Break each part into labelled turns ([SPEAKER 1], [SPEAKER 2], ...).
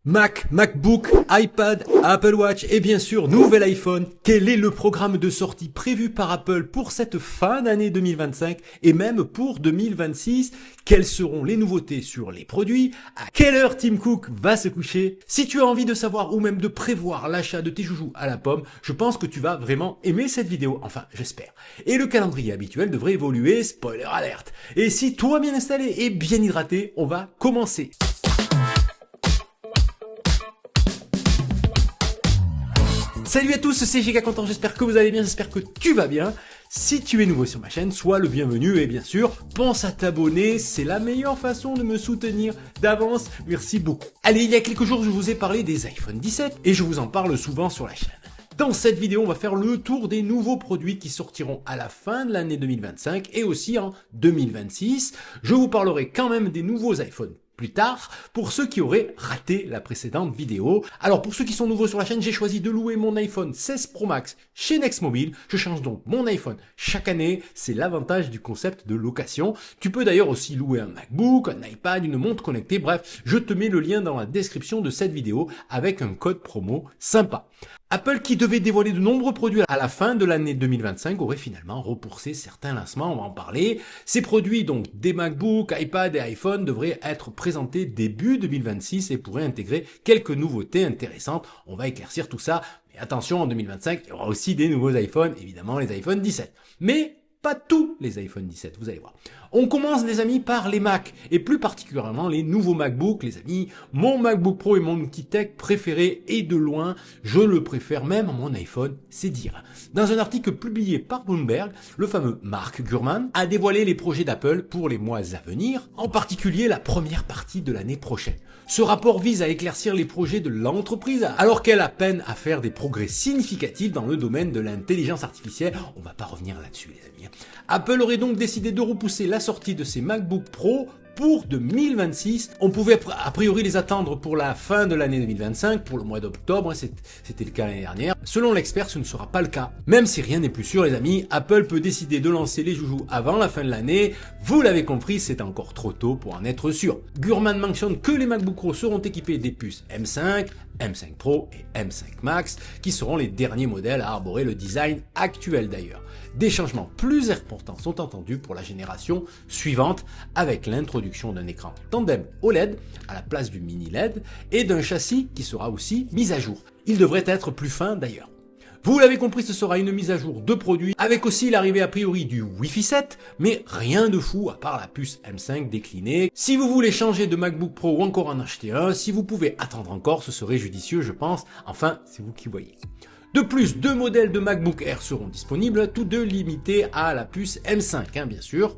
[SPEAKER 1] Mac, MacBook, iPad, Apple Watch et bien sûr nouvel iPhone. Quel est le programme de sortie prévu par Apple pour cette fin d'année 2025 et même pour 2026? Quelles seront les nouveautés sur les produits? À quelle heure Tim Cook va se coucher? Si tu as envie de savoir ou même de prévoir l'achat de tes joujoux à la pomme, je pense que tu vas vraiment aimer cette vidéo. Enfin, j'espère. Et le calendrier habituel devrait évoluer, spoiler alert. Et si toi bien installé et bien hydraté, on va commencer. Salut à tous, c'est GK Content, j'espère que vous allez bien, j'espère que tu vas bien. Si tu es nouveau sur ma chaîne, sois le bienvenu et bien sûr, pense à t'abonner, c'est la meilleure façon de me soutenir d'avance, merci beaucoup. Allez, il y a quelques jours, je vous ai parlé des iPhone 17 et je vous en parle souvent sur la chaîne. Dans cette vidéo, on va faire le tour des nouveaux produits qui sortiront à la fin de l'année 2025 et aussi en 2026. Je vous parlerai quand même des nouveaux iPhones plus tard, pour ceux qui auraient raté la précédente vidéo. Alors pour ceux qui sont nouveaux sur la chaîne, j'ai choisi de louer mon iPhone 16 Pro Max chez Nextmobile. Je change donc mon iPhone chaque année, c'est l'avantage du concept de location. Tu peux d'ailleurs aussi louer un MacBook, un iPad, une montre connectée, bref, je te mets le lien dans la description de cette vidéo avec un code promo sympa. Apple, qui devait dévoiler de nombreux produits à la fin de l'année 2025, aurait finalement repoussé certains lancements, on va en parler. Ces produits, donc des MacBook, iPad et iPhone, devraient être présentés début 2026 et pourraient intégrer quelques nouveautés intéressantes. On va éclaircir tout ça, mais attention, en 2025, il y aura aussi des nouveaux iPhones, évidemment les iPhone 17. Mais pas tous les iPhone 17, vous allez voir. On commence les amis par les Mac, et plus particulièrement les nouveaux MacBook, les amis. Mon MacBook Pro est mon outil tech préféré, et de loin, je le préfère même à mon iPhone, c'est dire. Dans un article publié par Bloomberg, le fameux Mark Gurman a dévoilé les projets d'Apple pour les mois à venir, en particulier la première partie de l'année prochaine. Ce rapport vise à éclaircir les projets de l'entreprise, alors qu'elle a peine à faire des progrès significatifs dans le domaine de l'intelligence artificielle. On va pas revenir là-dessus les amis. Apple aurait donc décidé de repousser la sortie de ses MacBook Pro pour 2026. On pouvait a priori les attendre pour la fin de l'année 2025, pour le mois d'octobre, c'était le cas l'année dernière. Selon l'expert, ce ne sera pas le cas. Même si rien n'est plus sûr les amis, Apple peut décider de lancer les joujoux avant la fin de l'année. Vous l'avez compris, c'est encore trop tôt pour en être sûr. Gurman mentionne que les MacBook Pro seront équipés des puces M5, M5 Pro et M5 Max, qui seront les derniers modèles à arborer le design actuel d'ailleurs. Des changements plus importants sont attendus pour la génération suivante, avec l'introduction d'un écran tandem OLED à la place du mini LED et d'un châssis qui sera aussi mis à jour. Il devrait être plus fin d'ailleurs. Vous l'avez compris, ce sera une mise à jour de produits, avec aussi l'arrivée a priori du Wi-Fi 7, mais rien de fou à part la puce M5 déclinée. Si vous voulez changer de MacBook Pro ou encore en acheter un, si vous pouvez attendre encore, ce serait judicieux je pense, enfin c'est vous qui voyez. De plus, 2 modèles de MacBook Air seront disponibles, tous deux limités à la puce M5 bien sûr.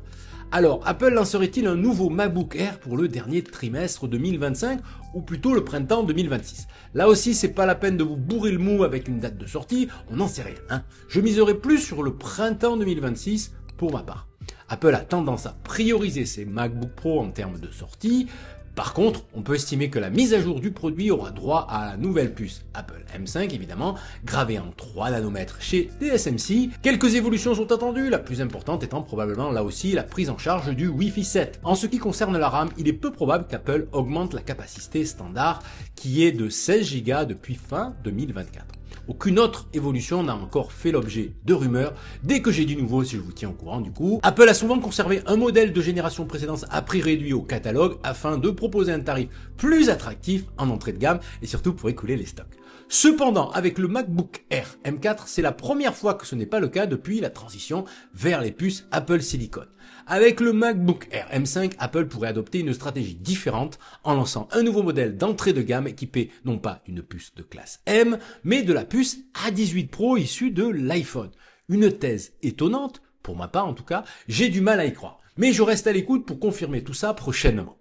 [SPEAKER 1] Alors, Apple lancerait-il un nouveau MacBook Air pour le dernier trimestre 2025 ou plutôt le printemps 2026? Là aussi, c'est pas la peine de vous bourrer le mou avec une date de sortie, on n'en sait rien. Je miserai plus sur le printemps 2026 pour ma part. Apple a tendance à prioriser ses MacBook Pro en termes de sortie. Par contre, on peut estimer que la mise à jour du produit aura droit à la nouvelle puce Apple M5 évidemment, gravée en 3 nanomètres chez TSMC. Quelques évolutions sont attendues, la plus importante étant probablement là aussi la prise en charge du Wi-Fi 7. En ce qui concerne la RAM, il est peu probable qu'Apple augmente la capacité standard qui est de 16 Go depuis fin 2024. Aucune autre évolution n'a encore fait l'objet de rumeurs. Dès que j'ai du nouveau, si je vous tiens au courant du coup. Apple a souvent conservé un modèle de génération précédente à prix réduit au catalogue afin de proposer un tarif plus attractif en entrée de gamme et surtout pour écouler les stocks. Cependant, avec le MacBook Air M4, c'est la première fois que ce n'est pas le cas depuis la transition vers les puces Apple Silicon. Avec le MacBook Air M5, Apple pourrait adopter une stratégie différente en lançant un nouveau modèle d'entrée de gamme équipé non pas d'une puce de classe M, mais de la puce A18 Pro issue de l'iPhone. Une thèse étonnante, pour ma part en tout cas, j'ai du mal à y croire. Mais je reste à l'écoute pour confirmer tout ça prochainement.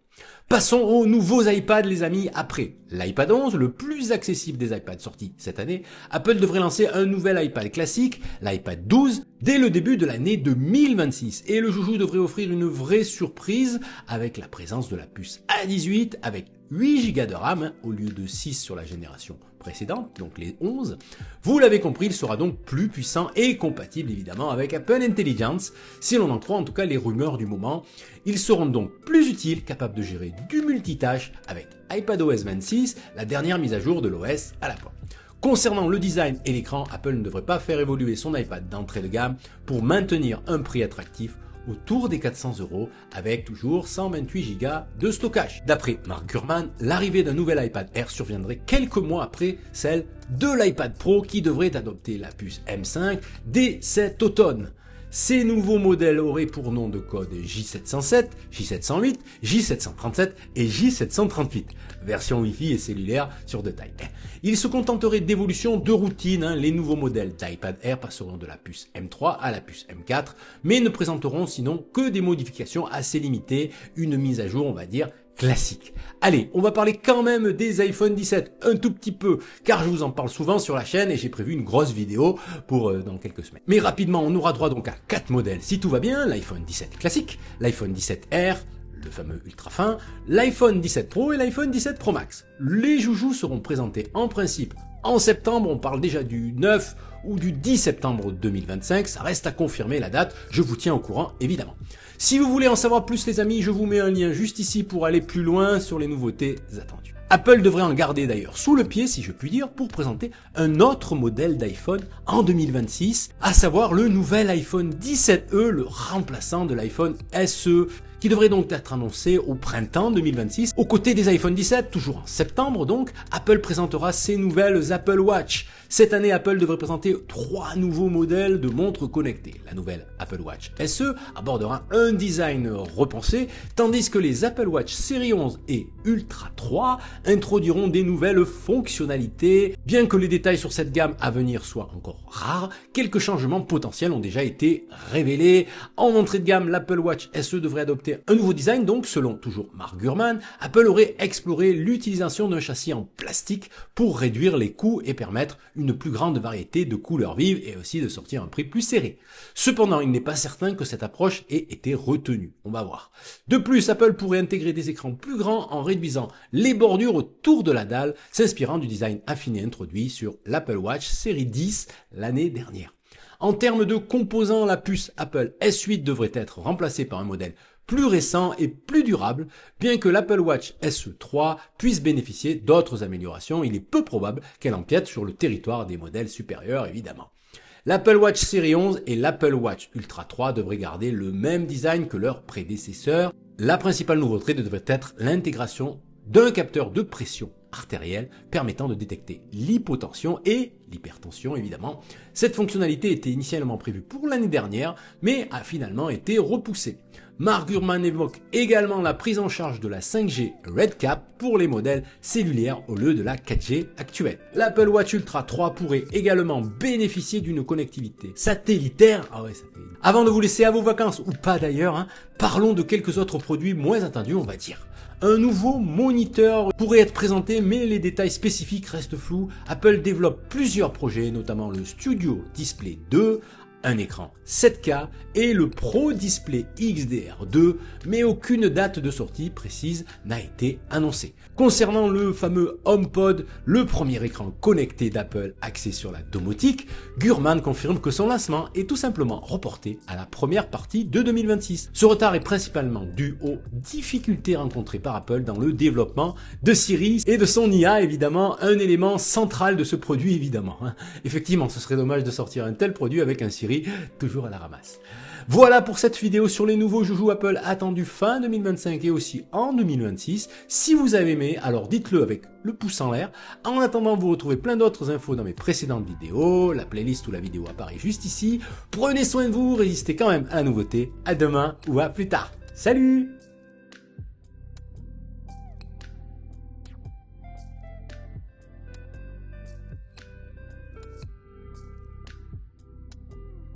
[SPEAKER 1] Passons aux nouveaux iPads les amis. Après l'iPad 11, le plus accessible des iPads sortis cette année, Apple devrait lancer un nouvel iPad classique, l'iPad 12, dès le début de l'année 2026. Et le joujou devrait offrir une vraie surprise avec la présence de la puce A18 avec 8 Go de RAM au lieu de 6 sur la génération précédente, donc les 11. Vous l'avez compris, il sera donc plus puissant et compatible évidemment avec Apple Intelligence, si l'on en croit en tout cas les rumeurs du moment. Ils seront donc plus utiles, capables de gérer du multitâche avec iPadOS 26, la dernière mise à jour de l'OS à la pointe. Concernant le design et l'écran, Apple ne devrait pas faire évoluer son iPad d'entrée de gamme pour maintenir un prix attractif autour des 400 € avec toujours 128 Go de stockage. D'après Mark Gurman, l'arrivée d'un nouvel iPad Air surviendrait quelques mois après celle de l'iPad Pro qui devrait adopter la puce M5 dès cet automne. Ces nouveaux modèles auraient pour nom de code J707, J708, J737 et J738, version Wi-Fi et cellulaire sur deux tailles. Ils se contenteraient d'évolutions de routine, les nouveaux modèles d'iPad Air passeront de la puce M3 à la puce M4, mais ne présenteront sinon que des modifications assez limitées, une mise à jour on va dire classique. Allez, on va parler quand même des iPhone 17 un tout petit peu, car je vous en parle souvent sur la chaîne et j'ai prévu une grosse vidéo pour dans quelques semaines. Mais rapidement, on aura droit donc à 4 modèles si tout va bien, l'iPhone 17 classique, l'iPhone 17 Air, le fameux ultra fin, l'iPhone 17 Pro et l'iPhone 17 Pro Max. Les joujoux seront présentés en principe en septembre, on parle déjà du 9 ou du 10 septembre 2025, ça reste à confirmer la date, je vous tiens au courant évidemment. Si vous voulez en savoir plus les amis, je vous mets un lien juste ici pour aller plus loin sur les nouveautés attendues. Apple devrait en garder d'ailleurs sous le pied, si je puis dire, pour présenter un autre modèle d'iPhone en 2026, à savoir le nouvel iPhone 17e, le remplaçant de l'iPhone SE, qui devrait donc être annoncé au printemps 2026. Aux côtés des iPhone 17, toujours en septembre donc, Apple présentera ses nouvelles Apple Watch. Cette année, Apple devrait présenter 3 nouveaux modèles de montres connectées. La nouvelle Apple Watch SE abordera un design repensé, tandis que les Apple Watch Série 11 et Ultra 3 introduiront des nouvelles fonctionnalités. Bien que les détails sur cette gamme à venir soient encore rares, quelques changements potentiels ont déjà été révélés. En entrée de gamme, l'Apple Watch SE devrait adopter un nouveau design, donc selon toujours Mark Gurman, Apple aurait exploré l'utilisation d'un châssis en plastique pour réduire les coûts et permettre une plus grande variété de couleurs vives et aussi de sortir un prix plus serré. Cependant, il n'est pas certain que cette approche ait été retenue. On va voir. De plus, Apple pourrait intégrer des écrans plus grands en réduisant les bordures autour de la dalle, s'inspirant du design affiné introduit sur l'Apple Watch série 10 l'année dernière. En termes de composants, la puce Apple S8 devrait être remplacée par un modèle plus récent et plus durable, bien que l'Apple Watch SE3 puisse bénéficier d'autres améliorations, il est peu probable qu'elle empiète sur le territoire des modèles supérieurs évidemment. L'Apple Watch Série 11 et l'Apple Watch Ultra 3 devraient garder le même design que leurs prédécesseurs. La principale nouveauté devrait être l'intégration d'un capteur de pression artérielle permettant de détecter l'hypotension et l'hypertension évidemment. Cette fonctionnalité était initialement prévue pour l'année dernière, mais a finalement été repoussée. Mark Gurman évoque également la prise en charge de la 5G RedCap pour les modèles cellulaires au lieu de la 4G actuelle. L'Apple Watch Ultra 3 pourrait également bénéficier d'une connectivité satellitaire. Avant de vous laisser à vos vacances, ou pas d'ailleurs, parlons de quelques autres produits moins attendus on va dire. Un nouveau moniteur pourrait être présenté, mais les détails spécifiques restent flous. Apple développe plusieurs projets, notamment le Studio Display 2, un écran 7K et le Pro Display XDR2, mais aucune date de sortie précise n'a été annoncée. Concernant le fameux HomePod, le premier écran connecté d'Apple axé sur la domotique, Gurman confirme que son lancement est tout simplement reporté à la première partie de 2026. Ce retard est principalement dû aux difficultés rencontrées par Apple dans le développement de Siri et de son IA, évidemment, un élément central de ce produit évidemment. Effectivement, ce serait dommage de sortir un tel produit avec un Siri toujours à la ramasse. Voilà pour cette vidéo sur les nouveaux joujoux Apple attendus fin 2025 et aussi en 2026. Si vous avez aimé, alors dites-le avec le pouce en l'air. En attendant, vous retrouvez plein d'autres infos dans mes précédentes vidéos. La playlist ou la vidéo apparaît juste ici. Prenez soin de vous, résistez quand même à la nouveauté. À demain ou à plus tard. Salut!